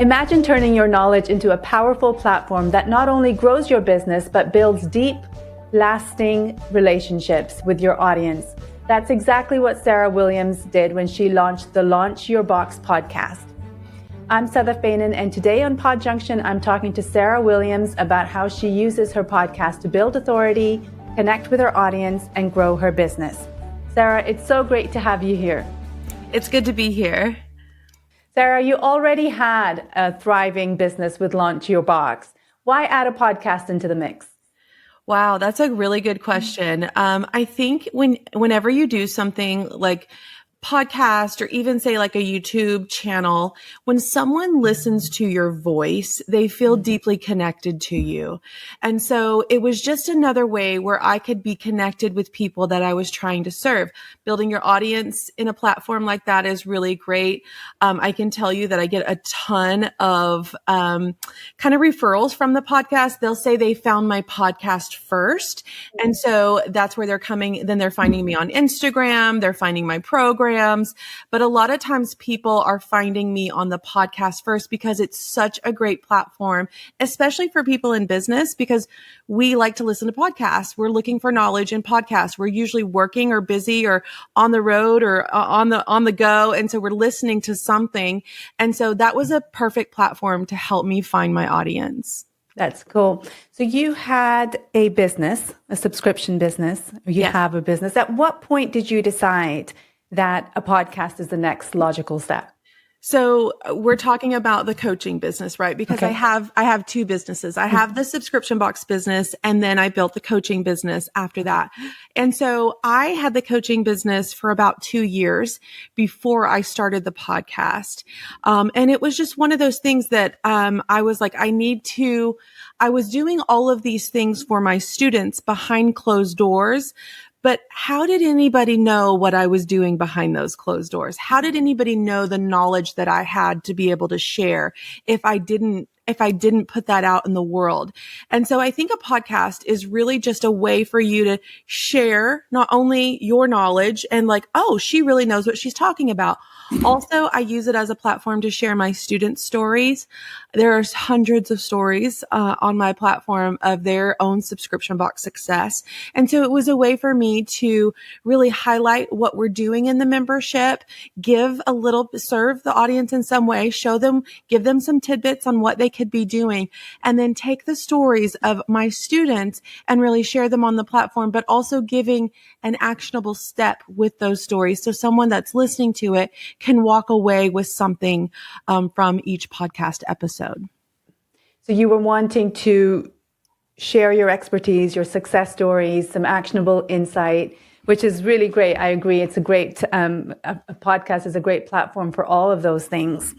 Imagine turning your knowledge into a powerful platform that not only grows your business, but builds deep, lasting relationships with your audience. That's exactly what Sarah Williams did when she launched the Launch Your Box podcast. I'm Sada Fainin, and today on Pod Junction, I'm talking to Sarah Williams about how she uses her podcast to build authority, connect with her audience, and grow her business. Sarah, it's so great to have you here. It's good to be here. Sarah, you already had a thriving business with Launch Your Box. Why add a podcast into the mix? Wow, that's a really good question. I think whenever you do something like podcast or even say like a YouTube channel, when someone listens to your voice, they feel deeply connected to you. And so it was just another way where I could be connected with people that I was trying to serve. Building your audience in a platform like that is really great. I can tell you that I get a ton of kind of referrals from the podcast. They'll say they found my podcast first. And so that's where they're coming. Then they're finding me on Instagram. They're finding my program. But a lot of times people are finding me on the podcast first because it's such a great platform, especially for people in business, because we like to listen to podcasts. We're looking for knowledge in podcasts. We're usually working or busy or on the road or on the go. And so we're listening to something. And so that was a perfect platform to help me find my audience. That's cool. So you had a business, a subscription business, or you have a business. At what point did you decide that a podcast is the next logical step? So we're talking about the coaching business, right? Because I have two businesses. I have the subscription box business, and then I built the coaching business after that. And so I had the coaching business for about 2 years before I started the podcast. And it was just one of those things that, I was like, I was doing all of these things for my students behind closed doors. But how did anybody know what I was doing behind those closed doors? How did anybody know the knowledge that I had to be able to share if I didn't put that out in the world? And so I think a podcast is really just a way for you to share not only your knowledge and like, oh, she really knows what she's talking about. Also, I use it as a platform to share my students' stories. There are hundreds of stories on my platform of their own subscription box success. And so it was a way for me to really highlight what we're doing in the membership, serve the audience in some way, give them some tidbits on what they could be doing, and then take the stories of my students and really share them on the platform, but also giving an actionable step with those stories. So someone that's listening to it can walk away with something from each podcast episode. So you were wanting to share your expertise, your success stories, some actionable insight, which is really great. I agree. It's a great, a podcast is a great platform for all of those things.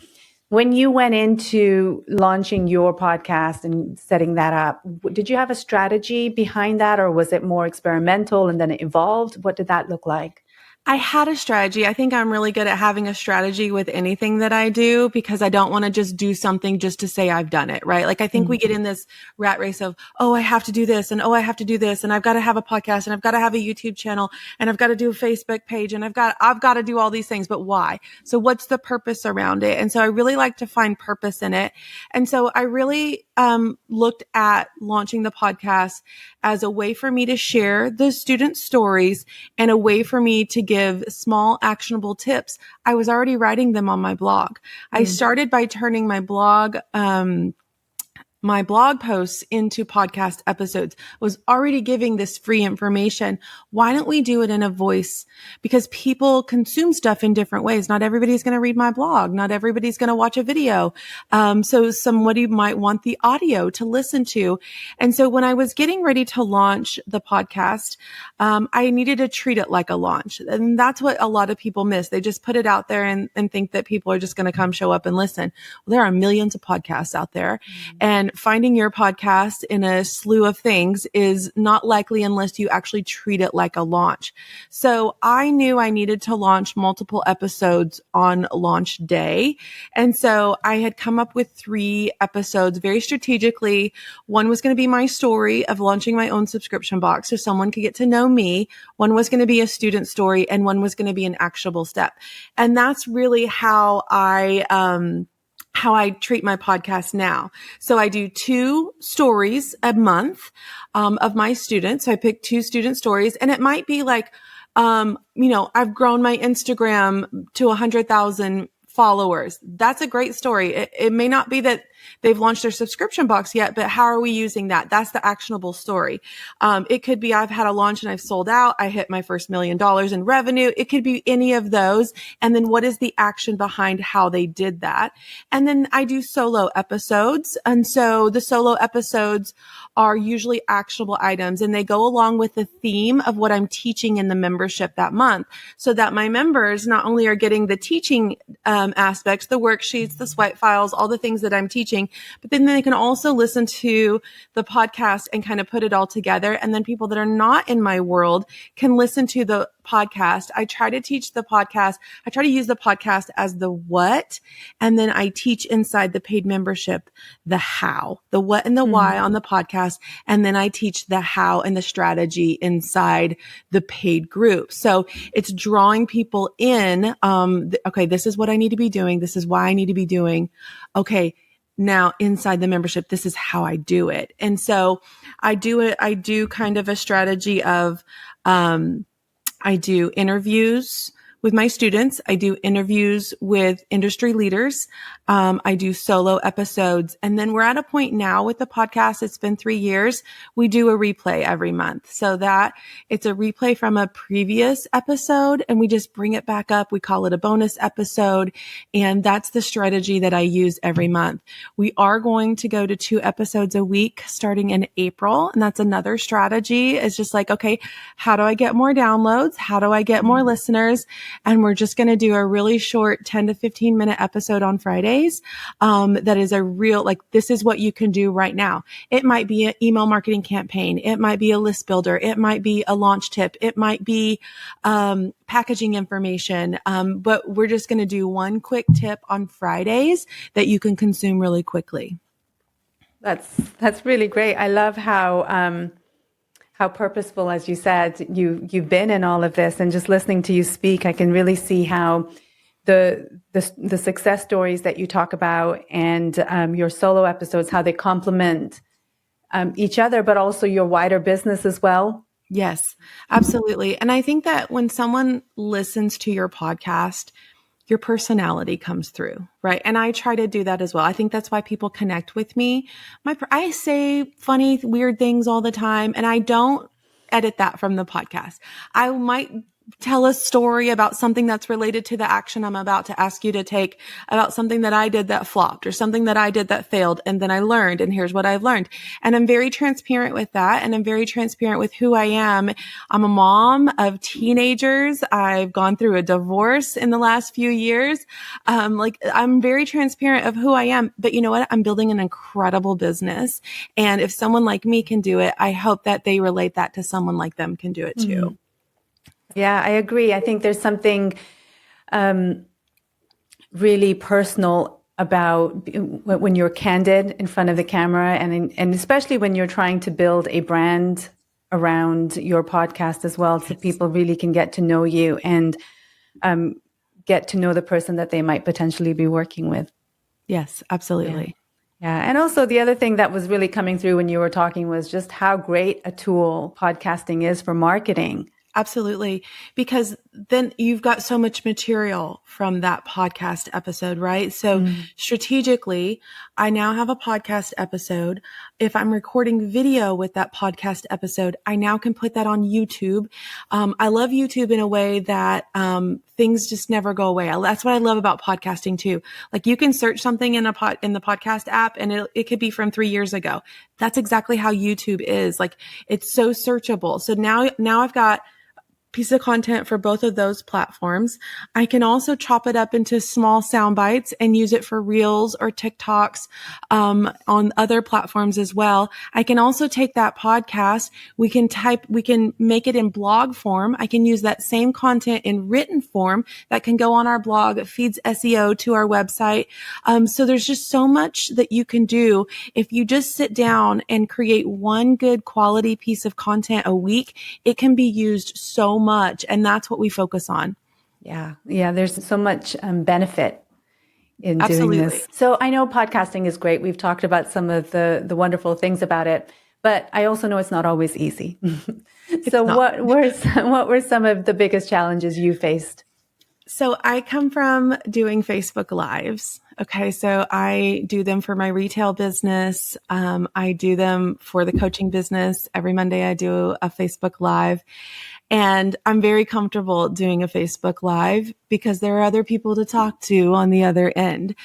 When you went into launching your podcast and setting that up, did you have a strategy behind that, or was it more experimental and then it evolved? What did that look like? I had a strategy. I think I'm really good at having a strategy with anything that I do because I don't want to just do something just to say I've done it, right? Like I think we get in this rat race of, oh, I have to do this and oh, I have to do this and I've got to have a podcast and I've got to have a YouTube channel and I've got to do a Facebook page and I've got to do all these things, but why? So what's the purpose around it? And so I really like to find purpose in it. And so I really looked at launching the podcast as a way for me to share the student stories and a way for me to give small actionable tips. I was already writing them on my blog. I started by turning my blog posts into podcast episodes. Was already giving this free information. Why don't we do it in a voice? Because people consume stuff in different ways. Not everybody's going to read my blog. Not everybody's going to watch a video. So somebody might want the audio to listen to. And so when I was getting ready to launch the podcast, I needed to treat it like a launch. And that's what a lot of people miss. They just put it out there and think that people are just going to come show up and listen. Well, there are millions of podcasts out there. And finding your podcast in a slew of things is not likely unless you actually treat it like a launch. So I knew I needed to launch multiple episodes on launch day. And so I had come up with 3 episodes very strategically. One was going to be my story of launching my own subscription box so someone could get to know me. One was going to be a student story and one was going to be an actionable step. And that's really how I how I treat my podcast now. So I do 2 stories a month, of my students. So I pick 2 student stories, and it might be like, I've grown my Instagram to 100,000 followers. That's a great story. It may not be that they've launched their subscription box yet, but how are we using that? That's the actionable story. It could be I've had a launch and I've sold out. I hit my first $1 million in revenue. It could be any of those. And then what is the action behind how they did that? And then I do solo episodes. And so the solo episodes are usually actionable items, and they go along with the theme of what I'm teaching in the membership that month, so that my members not only are getting the teaching aspects, the worksheets, the swipe files, all the things that I'm teaching, but then they can also listen to the podcast and kind of put it all together. And then people that are not in my world can listen to the podcast. I try to teach the podcast. I try to use the podcast as the what, and then I teach inside the paid membership the how, the what and the why on the podcast. And then I teach the how and the strategy inside the paid group. So it's drawing people in. Okay, this is what I need to be doing. This is why I need to be doing. Okay, now inside the membership, this is how I do it. And so I do kind of a strategy of, I do interviews with my students. I do interviews with industry leaders. I do solo episodes. And then we're at a point now with the podcast. It's been 3 years. We do a replay every month, so that it's a replay from a previous episode, and we just bring it back up. We call it a bonus episode. And that's the strategy that I use every month. We are going to go to 2 episodes a week starting in April. And that's another strategy. It's just like, okay, how do I get more downloads? How do I get more listeners? And we're just going to do a really short 10 to 15 minute episode on Fridays. That is a real, like, this is what you can do right now. It might be an email marketing campaign. It might be a list builder. It might be a launch tip. It might be, packaging information. But we're just going to do one quick tip on Fridays that you can consume really quickly. That's really great. I love how purposeful, as you said, you've been in all of this, and just listening to you speak, I can really see how the success stories that you talk about and your solo episodes, how they complement each other, but also your wider business as well. Yes, absolutely. And I think that when someone listens to your podcast, your personality comes through, right? And I try to do that as well. I think that's why people connect with me. I say funny, weird things all the time, and I don't edit that from the podcast. I might tell a story about something that's related to the action I'm about to ask you to take, about something that I did that flopped or something that I did that failed. And then I learned, and here's what I've learned. And I'm very transparent with that. And I'm very transparent with who I am. I'm a mom of teenagers. I've gone through a divorce in the last few years. I'm very transparent of who I am, but you know what? I'm building an incredible business. And if someone like me can do it, I hope that they relate that to someone like them can do it too. Mm-hmm. Yeah, I agree. I think there's something really personal about when you're candid in front of the camera, and especially when you're trying to build a brand around your podcast as well, so people really can get to know you and get to know the person that they might potentially be working with. Yes, absolutely. Yeah. And also the other thing that was really coming through when you were talking was just how great a tool podcasting is for marketing. Absolutely. Because then you've got so much material from that podcast episode, right? So strategically, I now have a podcast episode. If I'm recording video with that podcast episode, I now can put that on YouTube. I love YouTube in a way that, things just never go away. That's what I love about podcasting too. Like, you can search something in the podcast app, and it could be from 3 years ago. That's exactly how YouTube is. Like, it's so searchable. So now I've got piece of content for both of those platforms. I can also chop it up into small sound bites and use it for reels or TikToks on other platforms as well. I can also take that podcast. We can make it in blog form. I can use that same content in written form that can go on our blog. It feeds SEO to our website. So there's just so much that you can do if you just sit down and create one good quality piece of content a week. It can be used so much, and that's what we focus on. Yeah. There's so much benefit in doing Absolutely. this. So I know podcasting is great. We've talked about some of the wonderful things about it, but I also know it's not always easy. So what were some of the biggest challenges you faced? So I come from doing Facebook Lives. Okay. So I do them for my retail business. I do them for the coaching business. Every Monday I do a Facebook Live, and I'm very comfortable doing a Facebook Live because there are other people to talk to on the other end.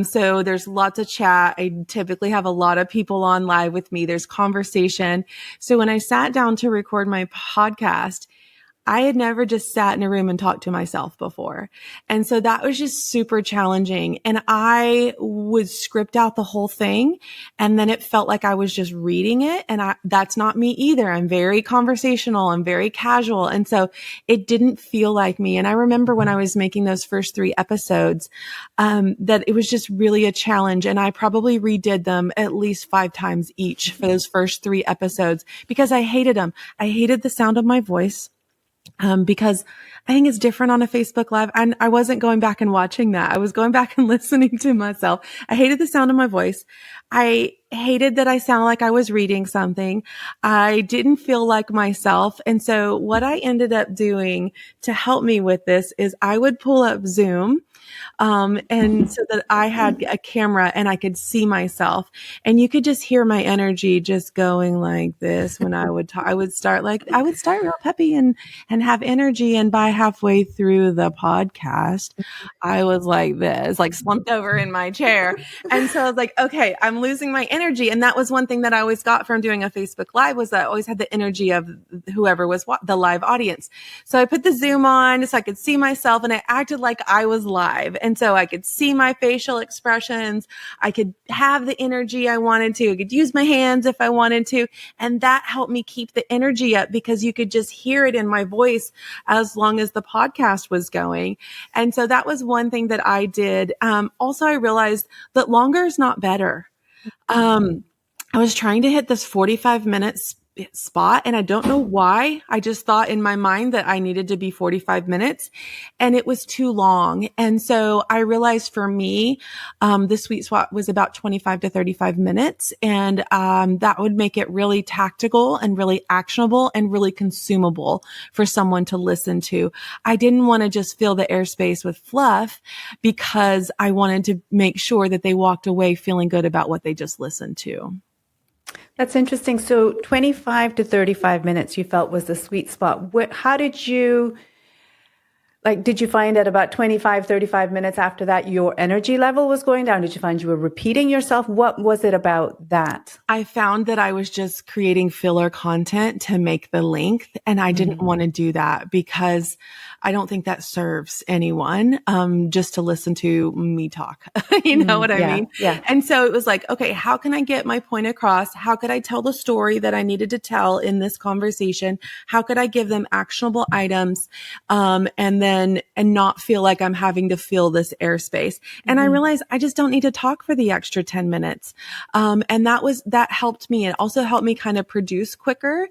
So there's lots of chat. I typically have a lot of people on live with me. There's conversation. So when I sat down to record my podcast, I had never just sat in a room and talked to myself before. And so that was just super challenging. And I would script out the whole thing. And then it felt like I was just reading it. And that's not me either. I'm very conversational. I'm very casual. And so it didn't feel like me. And I remember when I was making those first 3 episodes, that it was just really a challenge. And I probably redid them at least 5 times each for those first 3 episodes because I hated them. I hated the sound of my voice. Because I think it's different on a Facebook Live. And I wasn't going back and watching that. I was going back and listening to myself. I hated the sound of my voice. I hated that I sounded like I was reading something. I didn't feel like myself. And so what I ended up doing to help me with this is I would pull up Zoom, and so that I had a camera and I could see myself, and you could just hear my energy just going like this when I would talk. I would start real peppy and have energy. And by halfway through the podcast, I was like this, like slumped over in my chair. And so I was like, okay, I'm losing my energy. And that was one thing that I always got from doing a Facebook Live was that I always had the energy of whoever was the live audience. So I put the Zoom on so I could see myself, and I acted like I was live. And so I could see my facial expressions. I could have the energy I wanted to. I could use my hands if I wanted to. And that helped me keep the energy up because you could just hear it in my voice as long as the podcast was going. And so that was one thing that I did. Also, I realized that longer is not better. I was trying to hit this 45 minutes spot, and I don't know why. I just thought in my mind that I needed to be 45 minutes, and it was too long. And so I realized for me, the sweet spot was about 25 to 35 minutes. And, that would make it really tactical and really actionable and really consumable for someone to listen to. I didn't want to just fill the airspace with fluff because I wanted to make sure that they walked away feeling good about what they just listened to. That's interesting. So 25 to 35 minutes you felt was the sweet spot. How did you find at about 25, 35 minutes after that, your energy level was going down? Did you find you were repeating yourself? What was it about that? I found that I was just creating filler content to make the length, and I didn't want to do that because I don't think that serves anyone, just to listen to me talk. You know what I mean? Yeah. And so it was like, okay, how can I get my point across? How could I tell the story that I needed to tell in this conversation? How could I give them actionable items? And not feel like I'm having to fill this airspace. And I realized I just don't need to talk for the extra 10 minutes. And that helped me. It also helped me kind of produce quicker.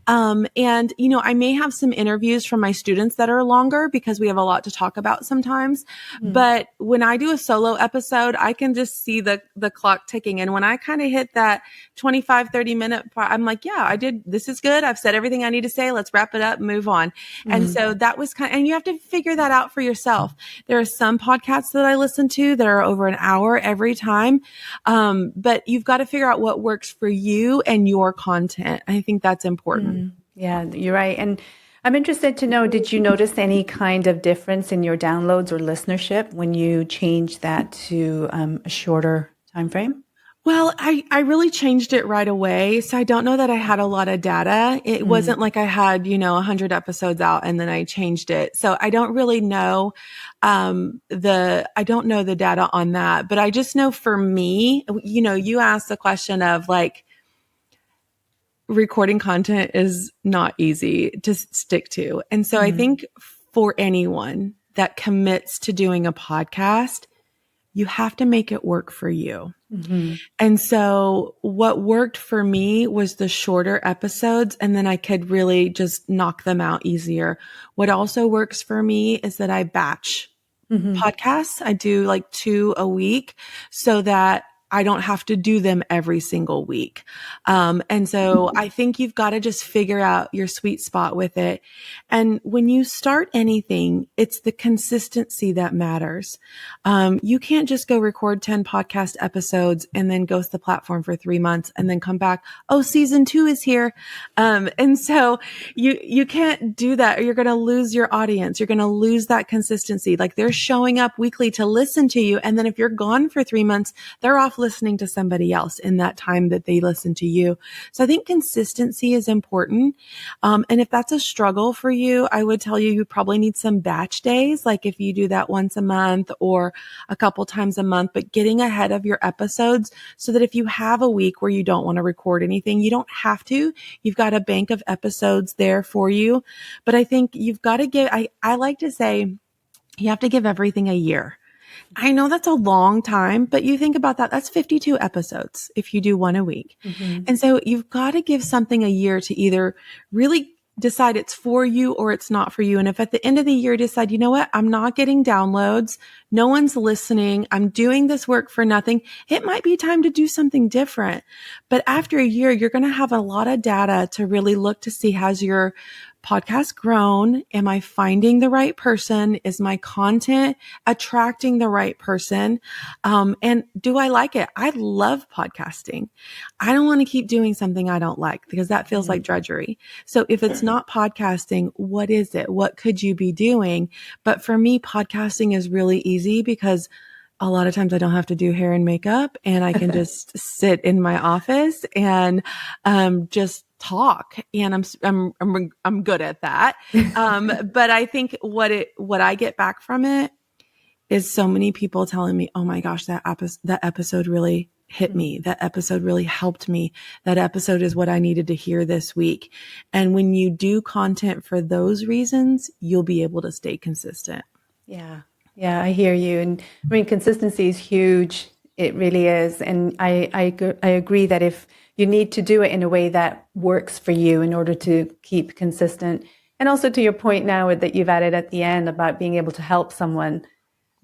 And, I may have some interviews from my students that are longer because we have a lot to talk about sometimes. But when I do a solo episode, I can just see the clock ticking. And when I kind of hit that 25, 30 minute part, I'm like, yeah, I did. This is good. I've said everything I need to say. Let's wrap it up and move on. And so that was and you have to figure that out for yourself. There are some podcasts that I listen to that are over an hour every time. But you've got to figure out what works for you and your content. I think that's important. Yeah, you're right. And I'm interested to know, did you notice any kind of difference in your downloads or listenership when you changed that to a shorter time frame? Well, I really changed it right away. So I don't know that I had a lot of data. It wasn't like I had, 100 episodes out and then I changed it. So I don't really know, I don't know the data on that, but I just know for me, you asked the question of like, recording content is not easy to stick to. And so I think for anyone that commits to doing a podcast, you have to make it work for you. And so what worked for me was the shorter episodes, and then I could really just knock them out easier. What also works for me is that I batch podcasts. I do like 2 a week so that I don't have to do them every single week. And so I think you've got to just figure out your sweet spot with it. And when you start anything, it's the consistency that matters. You can't just go record 10 podcast episodes and then ghost the platform for 3 months and then come back. Oh, season 2 is here. And so you can't do that or you're going to lose your audience. You're going to lose that consistency. Like they're showing up weekly to listen to you. And then if you're gone for 3 months, they're off listening to somebody else in that time that they listen to you. So I think consistency is important. And if that's a struggle for you, I would tell you, you probably need some batch days. Like if you do that once a month or a couple times a month, but getting ahead of your episodes so that if you have a week where you don't want to record anything, you don't have to. You've got a bank of episodes there for you. But I think you've got to give, I like to say, you have to give everything a year. I know that's a long time, but you think about that, that's 52 episodes if you do one a week. And so you've got to give something a year to either really decide it's for you or it's not for you. And if at the end of the year you decide, you know what, I'm not getting downloads, no one's listening, I'm doing this work for nothing, it might be time to do something different. But after a year, you're going to have a lot of data to really look to see, has your podcast grown? Am I finding the right person? Is my content attracting the right person? And do I like it? I love podcasting. I don't want to keep doing something I don't like because that feels like drudgery. So if it's not podcasting, what is it? What could you be doing? But for me, podcasting is really easy because a lot of times I don't have to do hair and makeup and I can just sit in my office and just talk, and I'm good at that. But I think what I get back from it is so many people telling me, "Oh my gosh, that episode really hit me. That episode really helped me. That episode is what I needed to hear this week." And when you do content for those reasons, you'll be able to stay consistent. Yeah, I hear you, and I mean consistency is huge. It really is, and I agree that if you need to do it in a way that works for you in order to keep consistent. And also to your point now that you've added at the end about being able to help someone,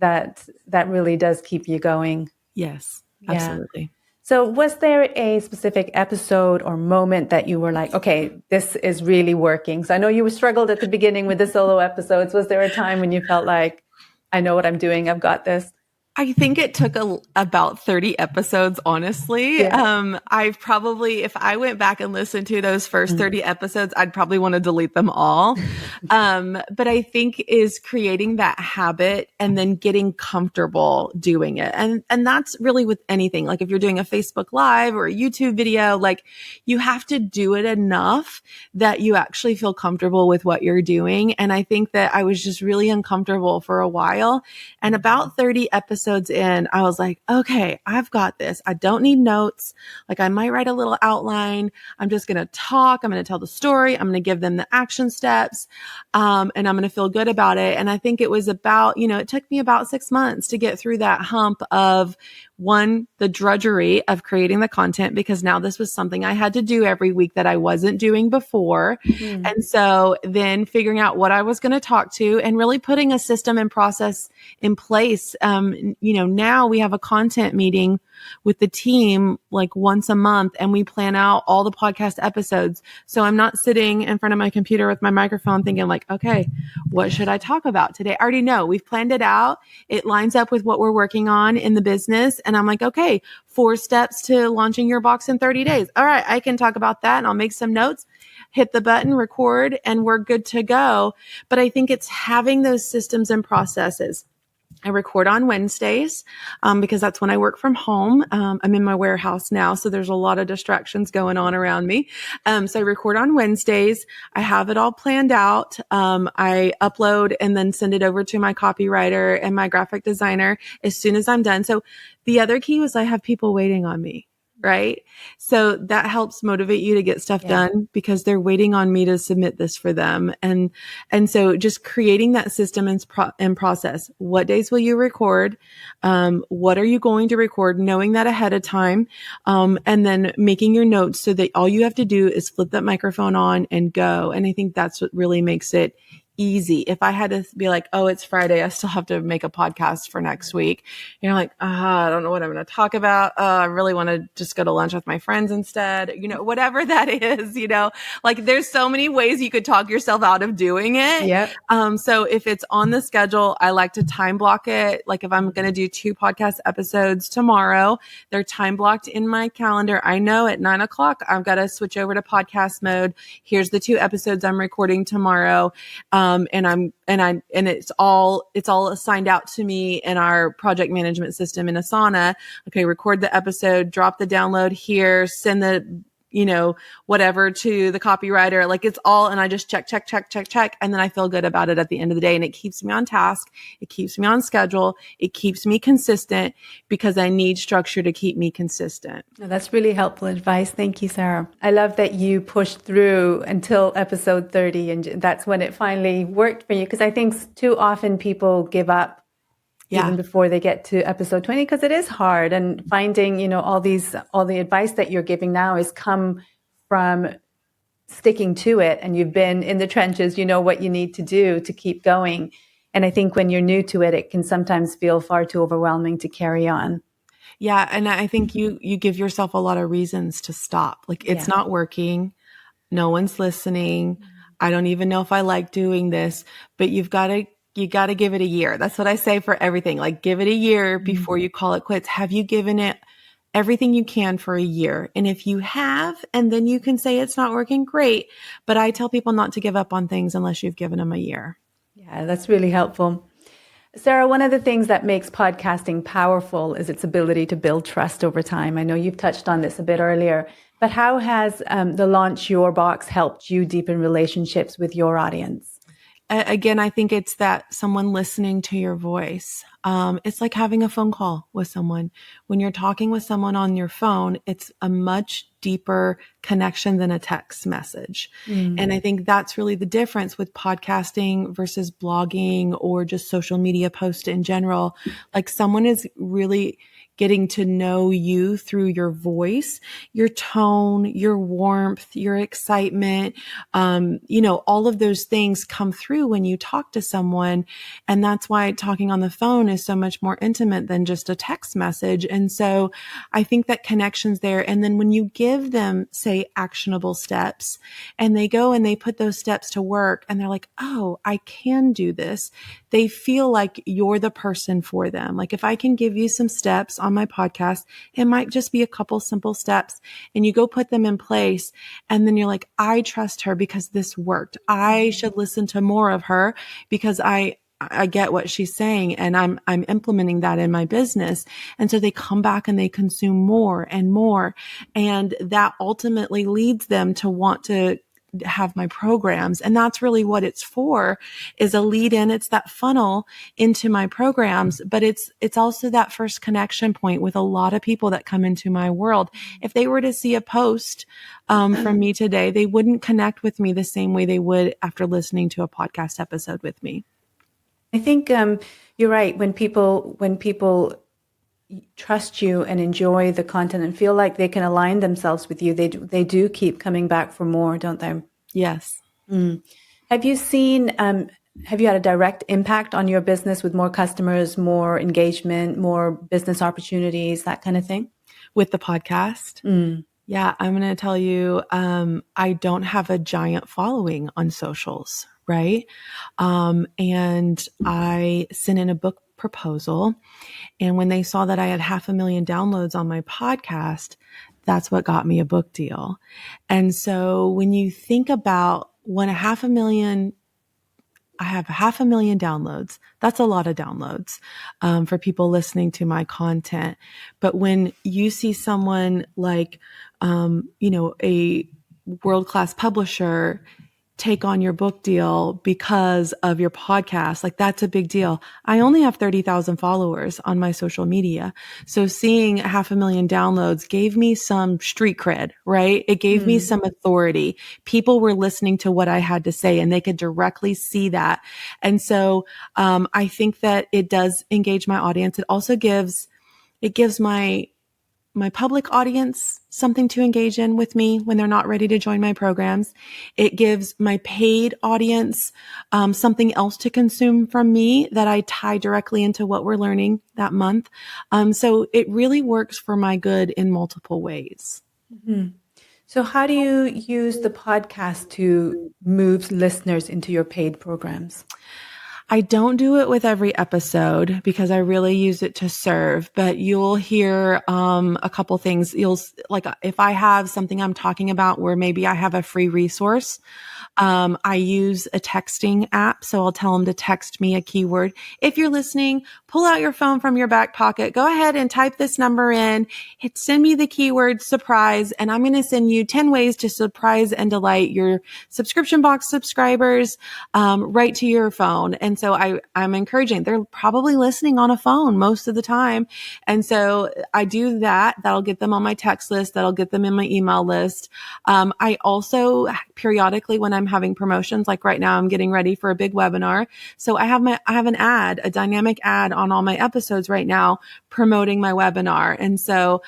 that really does keep you going. Yes, absolutely. So was there a specific episode or moment that you were like, okay, this is really working? So I know you struggled at the beginning with the solo episodes. Was there a time when you felt like, I know what I'm doing, I've got this? I think it took about 30 episodes, honestly. Yeah. I've probably, if I went back and listened to those first 30 episodes, I'd probably want to delete them all. But I think is creating that habit and then getting comfortable doing it. And that's really with anything. Like if you're doing a Facebook Live or a YouTube video, like you have to do it enough that you actually feel comfortable with what you're doing. And I think that I was just really uncomfortable for a while. And about 30 episodes in, I was like, okay, I've got this. I don't need notes. Like I might write a little outline. I'm just going to talk. I'm going to tell the story. I'm going to give them the action steps. And I'm going to feel good about it. And I think it was about, it took me about 6 months to get through that hump of one, the drudgery of creating the content, because now this was something I had to do every week that I wasn't doing before. And so then figuring out what I was going to talk to and really putting a system and process in place. Now we have a content meeting with the team like once a month and we plan out all the podcast episodes. So I'm not sitting in front of my computer with my microphone thinking like, okay, what should I talk about today? I already know we've planned it out. It lines up with what we're working on in the business. And I'm like, okay, 4 steps to launching your box in 30 days. All right, I can talk about that and I'll make some notes, hit the button, record, and we're good to go. But I think it's having those systems and processes. I record on Wednesdays because that's when I work from home. I'm in my warehouse now, so there's a lot of distractions going on around me. So I record on Wednesdays. I have it all planned out. I upload and then send it over to my copywriter and my graphic designer as soon as I'm done. So the other key was I have people waiting on me. Right. So that helps motivate you to get stuff done because they're waiting on me to submit this for them. And so just creating that system and process. What days will you record? What are you going to record? Knowing that ahead of time. And then making your notes so that all you have to do is flip that microphone on and go. And I think that's what really makes it easy. If I had to be like, oh, it's Friday, I still have to make a podcast for next week. You're like, I don't know what I'm going to talk about. I really want to just go to lunch with my friends instead. Whatever that is, like there's so many ways you could talk yourself out of doing it. Yep. So if it's on the schedule, I like to time block it. Like if I'm going to do 2 podcast episodes tomorrow, they're time blocked in my calendar. I know at 9:00, I've got to switch over to podcast mode. Here's the 2 episodes I'm recording tomorrow. And it's all assigned out to me in our project management system in Asana. Okay. Record the episode, drop the download here, send the, whatever to the copywriter. Like it's all, and I just check. And then I feel good about it at the end of the day. And it keeps me on task. It keeps me on schedule. It keeps me consistent because I need structure to keep me consistent. Oh, that's really helpful advice. Thank you, Sarah. I love that you pushed through until episode 30 and that's when it finally worked for you. Because I think too often people give up even before they get to episode 20, because it is hard, and finding, all the advice that you're giving now has come from sticking to it, and you've been in the trenches, what you need to do to keep going. And I think when you're new to it, it can sometimes feel far too overwhelming to carry on. Yeah. And I think you give yourself a lot of reasons to stop. Like it's not working. No one's listening. I don't even know if I like doing this, but you got to give it a year. That's what I say for everything. Like give it a year before you call it quits. Have you given it everything you can for a year? And if you have, and then you can say it's not working, great. But I tell people not to give up on things unless you've given them a year. Yeah, that's really helpful. Sarah, one of the things that makes podcasting powerful is its ability to build trust over time. I know you've touched on this a bit earlier, but how has the Launch Your Box helped you deepen relationships with your audience? Again, I think it's that someone listening to your voice. It's like having a phone call with someone. When you're talking with someone on your phone, it's a much deeper connection than a text message. And I think that's really the difference with podcasting versus blogging or just social media posts in general. Like someone is really getting to know you through your voice, your tone, your warmth, your excitement. All of those things come through when you talk to someone. And that's why talking on the phone is so much more intimate than just a text message. And so I think that connection's there. And then when you give them, say, actionable steps, and they go and they put those steps to work and they're like, oh, I can do this. They feel like you're the person for them. Like if I can give you some steps on my podcast, it might just be a couple simple steps, and you go put them in place. And then you're like, I trust her because this worked. I should listen to more of her because I get what she's saying, and I'm implementing that in my business. And so they come back and they consume more and more. And that ultimately leads them to want to have my programs. And that's really what it's for, is a lead in. It's that funnel into my programs, but it's also that first connection point with a lot of people that come into my world. If they were to see a post from me today, they wouldn't connect with me the same way they would after listening to a podcast episode with me. I think you're right. When people trust you and enjoy the content and feel like they can align themselves with you, they do keep coming back for more, don't they? Yes. Have you had a direct impact on your business with more customers, more engagement, more business opportunities, that kind of thing? With the podcast? Yeah, I'm going to tell you, I don't have a giant following on socials, right? And I sent in a book proposal. And when they saw that I had 500,000 downloads on my podcast, that's what got me a book deal. And so when you think about when I have 500,000 downloads, that's a lot of downloads for people listening to my content. But when you see someone like, a world-class publisher take on your book deal because of your podcast, like that's a big deal. I only have 30,000 followers on my social media. So seeing 500,000 downloads gave me some street cred, right? It gave me some authority. People were listening to what I had to say and they could directly see that. And so, I think that it does engage my audience. It also gives my my public audience something to engage in with me when they're not ready to join my programs. It gives my paid audience something else to consume from me that I tie directly into what we're learning that month. So it really works for my good in multiple ways. Mm-hmm. So how do you use the podcast to move listeners into your paid programs? I don't do it with every episode because I really use it to serve, but you'll hear a couple things. Like if I have something I'm talking about where maybe I have a free resource, I use a texting app. So I'll tell them to text me a keyword. If you're listening, pull out your phone from your back pocket. Go ahead and type this number in. Send me the keyword surprise, and I'm going to send you 10 ways to surprise and delight your subscription box subscribers right to your phone. And so I'm encouraging. They're probably listening on a phone most of the time. And so I do that. That'll get them on my text list. That'll get them in my email list. I also periodically, when I'm having promotions, like right now, I'm getting ready for a big webinar. So I have an ad, a dynamic ad on all my episodes right now promoting my webinar. And so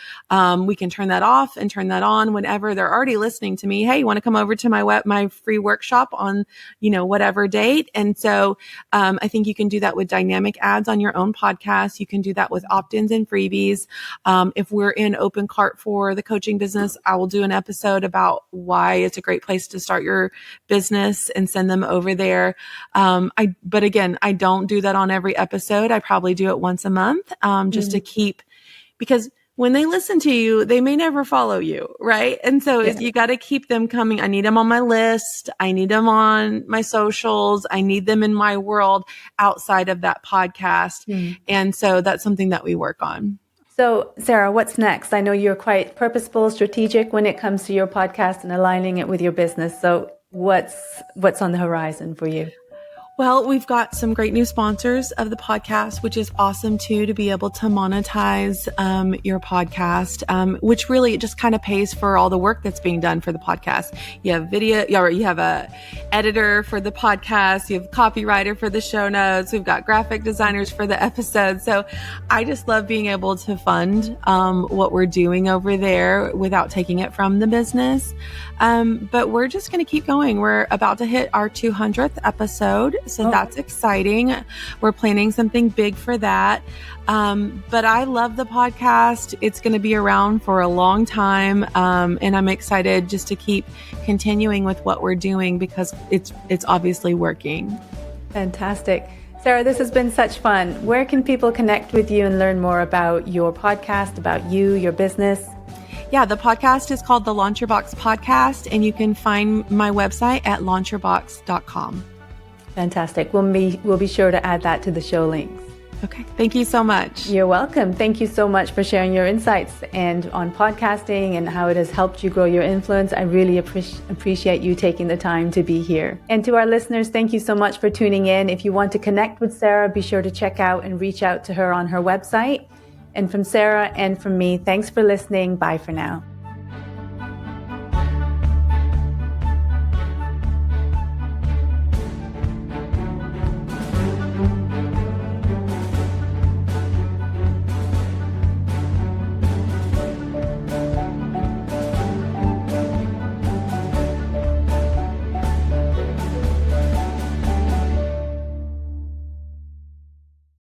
we can turn that off and turn that on whenever they're already listening to me. Hey, you want to come over to my free workshop on, whatever date? And so I think you can do that with dynamic ads on your own podcast. You can do that with opt-ins and freebies. If we're in open cart for the coaching business, I will do an episode about why it's a great place to start your business and send them over there. But again, I don't do that on every episode. I probably do it once a month, just to keep, because when they listen to you, they may never follow you, right? And so you got to keep them coming. I need them on my list. I need them on my socials. I need them in my world outside of that podcast. And so that's something that we work on. So, Sarah, what's next? I know you're quite purposeful, strategic when it comes to your podcast and aligning it with your business. So what's on the horizon for you? Well, we've got some great new sponsors of the podcast, which is awesome too, to be able to monetize your podcast, which really just kind of pays for all the work that's being done for the podcast. You have video, you have a editor for the podcast, you have a copywriter for the show notes, we've got graphic designers for the episodes. So I just love being able to fund what we're doing over there without taking it from the business. But we're just going to keep going. We're about to hit our 200th episode. So that's exciting. We're planning something big for that. But I love the podcast. It's going to be around for a long time. And I'm excited just to keep continuing with what we're doing because it's obviously working. Fantastic. Sarah, this has been such fun. Where can people connect with you and learn more about your podcast, about you, your business? Yeah, the podcast is called the Launch Your Box Podcast, and you can find my website at launchyourbox.com. Fantastic. We'll be sure to add that to the show links. Okay. Thank you so much. You're welcome. Thank you so much for sharing your insights and on podcasting and how it has helped you grow your influence. I really appreciate you taking the time to be here. And to our listeners, thank you so much for tuning in. If you want to connect with Sarah, be sure to check out and reach out to her on her website. And from Sarah and from me, thanks for listening. Bye for now.